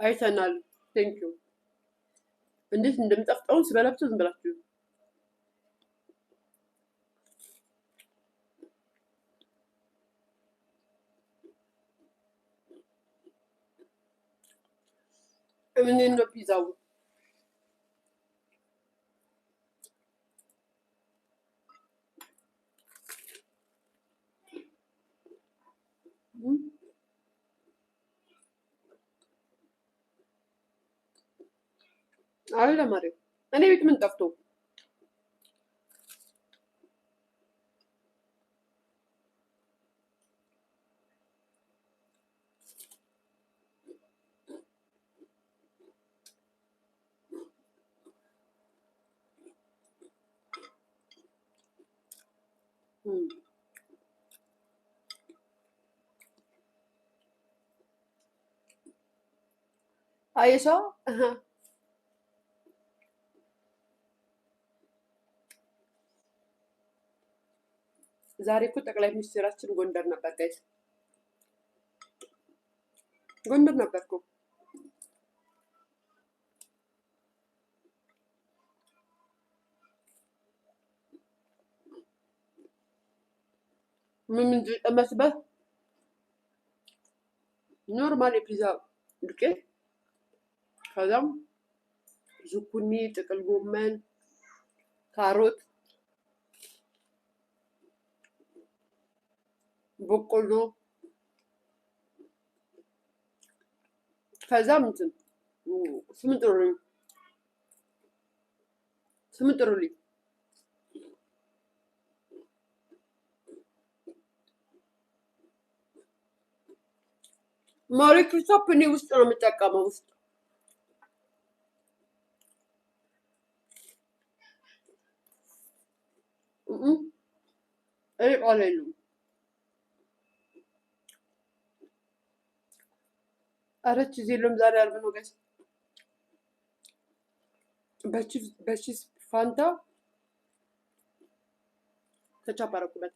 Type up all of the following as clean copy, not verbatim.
አይተናል። ቴንኪዩ። እንዴት እንደምጣፍጠውን ስበላችሁ ዝም ብላችሁ ምን ነው ፒዛው አለ ማለት እኔ ቤት ምን ጠፍቶ አይሻ ዛሬ እኮ ጠቅላይ ሚኒስትራችን ጎንደር ነበር ጋይስ፣ ጎንደር ነበር እኮ። ምን መስበት ኖርማል የፒዛ ዱቄት ከዛም ዙኩኒ፣ ጥቅል ጎመን፣ ካሮት፣ በቆሎ ከዛም እንትን ስምጥሩልኝ ማሪ ክሪስቶፕ እኔ ውስጥ ነው የምጠቀመው ውስጥ እኔ ቃል የለውም። ኧረ ቺዝ የለውም ዛሬ አርብ ነው ጋይስ። በቺዝ ፋንታ ከቻፕ አደረኩበት።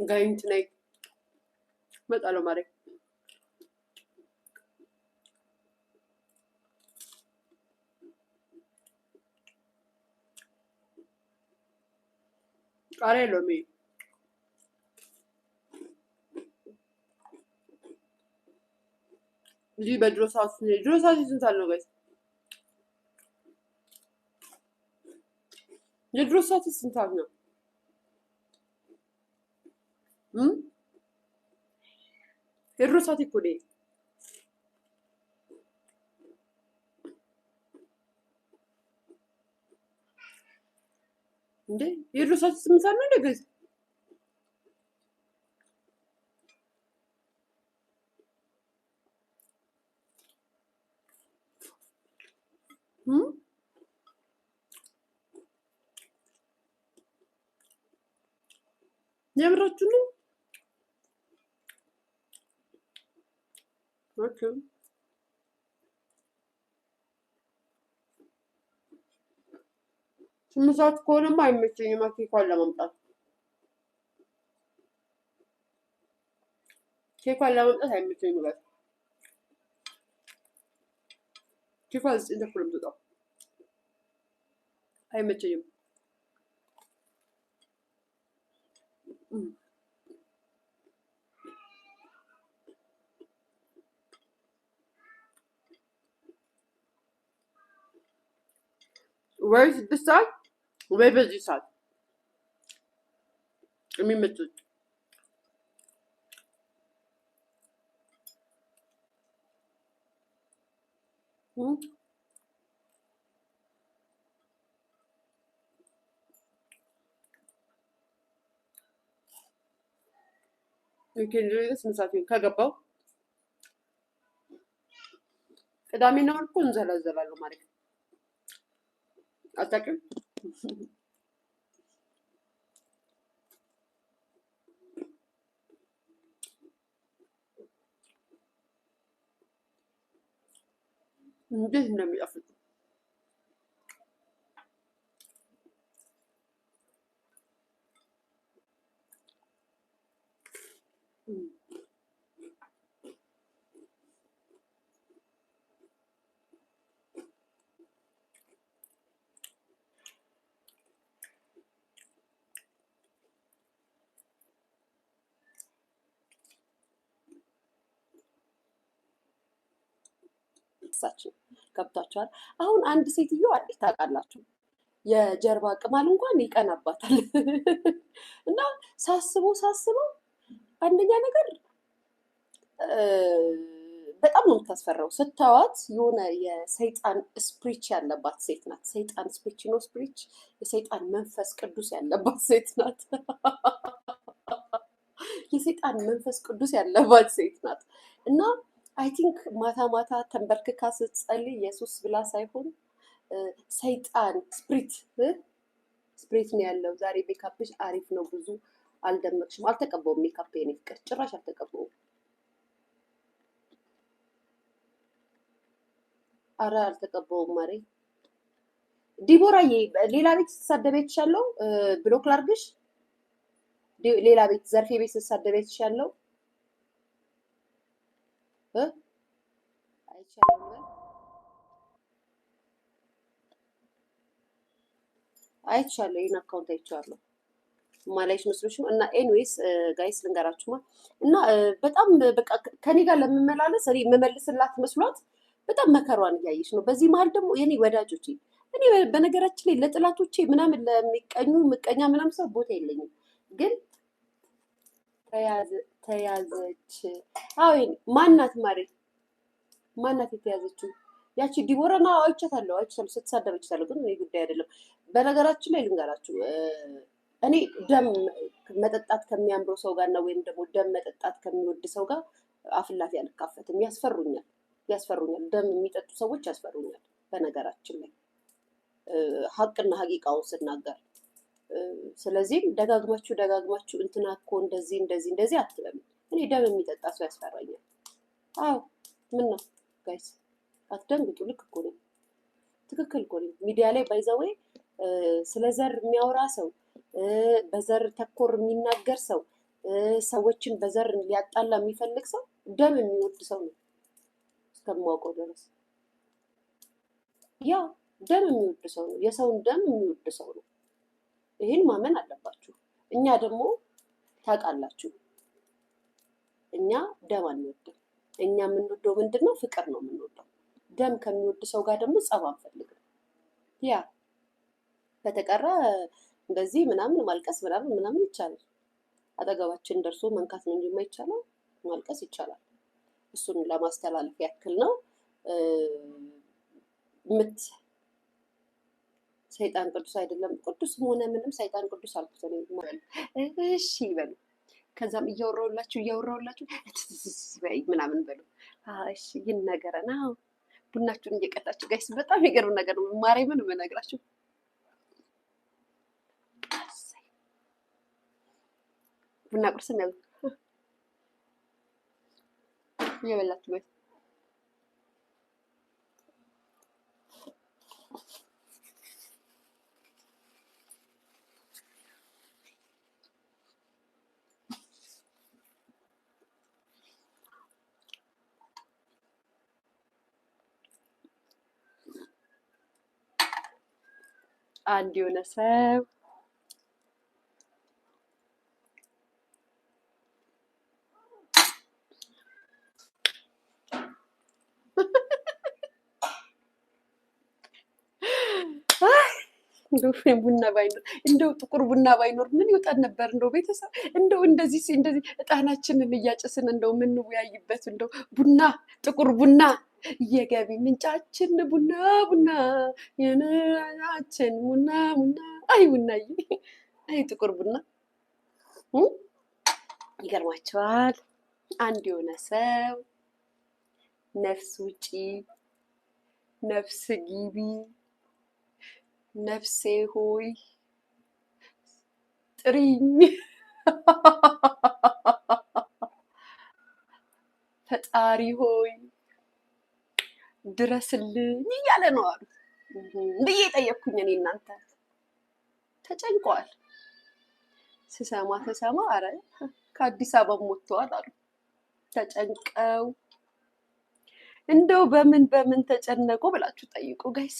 ጋይንት ነይ እመጣለሁ ማለት ቃሪያ የለውም። እዚህ በድሮ ሰዓት ስንት አለ ነው ጋይስ? የድሮ ሰዓት ስንት ሰዓት ነው? የድሮ ሰዓት እኮ ነው እንዴ? የድሮ ሰዓት ስንት ሰዓት ነው እንዴ ጋይስ? የምራችሁ ነው? ኦኬ ስምንት ሰዓት ከሆነማ አይመቸኝም ኬኳን ለማምጣት አይመቸኝም ጋር ኬኳ 9 ተኩል የምትወጣው አይመቸኝም። ወይ 6 ሰዓት ወይ በዚህ ሰዓት የሚመጡት ስንት ሰዓት ከገባው ቅዳሜና እሑድ እኮ እንዘላዘላለሁ ማለት ነው። አታውቅም? እንዴት እንደሚጣፍጥ እሳችን ገብቷቸዋል። አሁን አንድ ሴትዮ አለች ታውቃላችሁ፣ የጀርባ ቅማል እንኳን ይቀናባታል። እና ሳስበው አንደኛ ነገር በጣም ነው የምታስፈራው። ስታዋት የሆነ የሰይጣን ስፕሪች ያለባት ሴት ናት። ሰይጣን ስፕሪች ነው፣ ስፕሪች የሰይጣን መንፈስ ቅዱስ ያለባት ሴት ናት። የሰይጣን መንፈስ ቅዱስ ያለባት ሴት ናት። እና አይ ቲንክ ማታ ማታ ተንበርክካ ስትጸልይ ኢየሱስ ብላ ሳይሆን ሰይጣን ስፕሪት ነው ያለው። ዛሬ ሜካፕሽ አሪፍ ነው፣ ብዙ አልደመቅሽም። አልተቀባውም ሜካፕ የኔ ፍቅር፣ ጭራሽ አልተቀባውም። አረ አልተቀባውም ማሬ። ዲቦራዬ ሌላ ቤት ስትሳደበች ያለው ብሎክ ላርግሽ። ሌላ ቤት ዘርፌ ቤት ስትሳደበች ያለው አይቻለሁ። ይህን አካውንት አይቼዋለሁ። ማላይሽ መስሎሽ ነው። እና ኤንዌይስ ጋይስ ልንገራችሁማ እና በጣም በቃ ከኔ ጋር ለመመላለስ እኔ የምመልስላት መስሏት በጣም መከሯን እያየች ነው። በዚህ መሀል ደግሞ የኔ ወዳጆቼ፣ እኔ በነገራችን ላይ ለጥላቶቼ ምናምን ለሚቀኙ ምቀኛ ምናምን ሰው ቦታ የለኝም፣ ግን ተያዘች። አዎ ማናት ማሬ? ማናት የተያዘችው? ያቺ ዲቦራና አይቻታለሁ ስትሳደብ አይቻታለሁ፣ ግን እኔ ጉዳይ አይደለም። በነገራችን ላይ ልንገራችሁ እኔ ደም መጠጣት ከሚያምረው ሰው ጋር ነው ወይም ደግሞ ደም መጠጣት ከሚወድ ሰው ጋር አፍላፊ አልካፈትም። ያስፈሩኛል። ደም የሚጠጡ ሰዎች ያስፈሩኛል። በነገራችን ላይ ሀቅና ሀቂቃውን ስናገር፣ ስለዚህም ደጋግማችሁ እንትና እኮ እንደዚህ አትበሉ። እኔ ደም የሚጠጣ ሰው ያስፈራኛል። አዎ ምን ነው ጋይስ አትደንግጡ። ልክ እኮ ነው፣ ትክክል እኮ ነው። ሚዲያ ላይ ባይዘዌ ስለ ዘር የሚያወራ ሰው፣ በዘር ተኮር የሚናገር ሰው፣ ሰዎችን በዘር ሊያጣላ የሚፈልግ ሰው ደም የሚወድ ሰው ነው እስከማውቀው ድረስ። ያ ደም የሚወድ ሰው ነው፣ የሰውን ደም የሚወድ ሰው ነው። ይህን ማመን አለባችሁ። እኛ ደግሞ ታውቃላችሁ፣ እኛ ደም አንወድም። እኛ የምንወደው ምንድን ነው? ፍቅር ነው የምንወደው። ደም ከሚወድ ሰው ጋር ደግሞ ጸብ አንፈልግም። ያ በተቀረ እንደዚህ ምናምን ማልቀስ ምናምን ይቻላል። አጠገባችን ደርሶ መንካት ነው እንጂ የማይቻለው ማልቀስ ይቻላል። እሱን ለማስተላለፍ ያክል ነው። ሰይጣን ቅዱስ አይደለም። ቅዱስም ሆነ ምንም ሰይጣን ቅዱስ አልኩት ማለት እሺ ይበሉ። ከዛም እያወራሁላችሁ ምናምን በሉ። እሺ ይህን ነገር ነው። ቡናችሁን እየቀዳችሁ ጋይስ፣ በጣም የገርም ነገር ነው። ማርያምን የምነግራችሁ ቡና ቁርስ ነው እየበላችሁ ጋይስ። አንድ የሆነ ሰው እንደው ቡና ባይኖር እንደው ጥቁር ቡና ባይኖር ምን ይወጣን ነበር? እንደው ቤተሰብ እንደው እንደዚህ እጣናችንን እያጨስን እንደው የምንወያይበት እንደው ቡና ጥቁር ቡና የገቢ ምንጫችን ቡና የነራችን ቡና አይ ቡናዬ፣ አይ ጥቁር ቡና። ይገርማቸዋል። አንድ የሆነ ሰው ነፍስ ውጪ ነፍስ ግቢ ነፍሴ ሆይ ጥሪኝ ፈጣሪ ሆይ ድረስልኝ እያለ ነው አሉ ብዬ ጠየቅኩኝ። እኔ እናንተ ተጨንቀዋል። ስሰማ አረ ከአዲስ አበባ ወጥተዋል አሉ ተጨንቀው። እንደው በምን ተጨነቁ ብላችሁ ጠይቁ ጋይስ።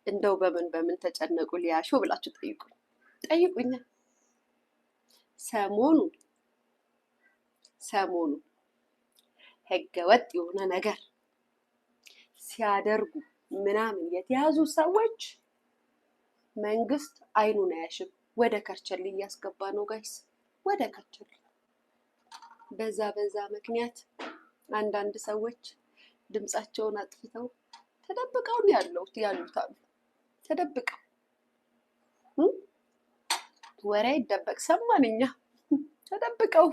እንደው በምን ተጨነቁ ሊያሾ ብላችሁ ጠይቁኝ። ሰሞኑ ህገወጥ የሆነ ነገር ሲያደርጉ ምናምን የተያዙ ሰዎች መንግስት አይኑን አያሽም፣ ወደ ከርቸሌ እያስገባ ነው ጋይስ፣ ወደ ከርቸሌ። በዛ ምክንያት አንዳንድ ሰዎች ድምጻቸውን አጥፍተው ተደብቀው ያሉት አሉ። ተደብቀው ወሬ ይደበቅ ሰማን እኛ። ተደብቀው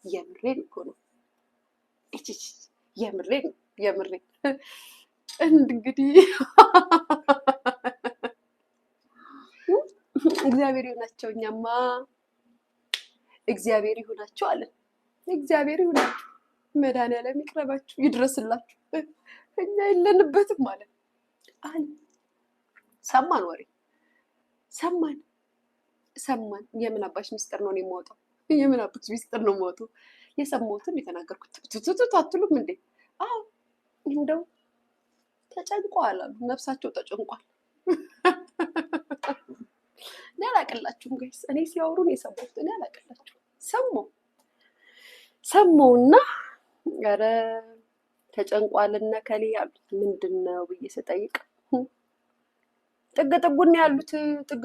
የምሬን እኮ ነው። የምሬን እንግዲህ እግዚአብሔር ይሁናቸው። እኛማ እግዚአብሔር ይሁናቸው አለን። እግዚአብሔር ይሁናቸው፣ መድኃኒዓለም ይቅረባችሁ፣ ይድረስላችሁ። እኛ የለንበትም ማለት አለ። ሰማን፣ ወሬ ሰማን። የምን አባሽ ሚስጥር ነው የማወጣው? የምን አባሽ ሚስጥር ነው የማወጣው? የሰማሁትን የተናገርኩት ትትት አትሉም እንዴ? አዎ እንደው ተጨንቋል አሉ። ነፍሳቸው ተጨንቋል። እኔ አላቅላችሁም ጋይስ። እኔ ሲያወሩን የሰማሁት እኔ አላቅላችሁም። ሰማውና ኧረ ተጨንቋልና ከሌ ያሉት ምንድን ነው ብዬ ስጠይቅ ጥግ ያሉት ጥግ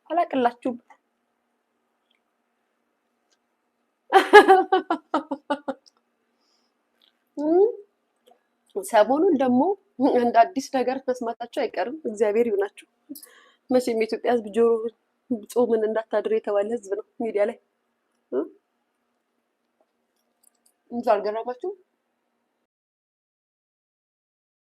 አላቅላችሁም። ሰሞኑን ደግሞ እንደ አዲስ ነገር መስማታቸው አይቀርም። እግዚአብሔር ይሁናችሁ። መቼም የኢትዮጵያ ሕዝብ ጆሮ ጾምን እንዳታድር የተባለ ሕዝብ ነው። ሚዲያ ላይ እንጂ አልገረማችሁም?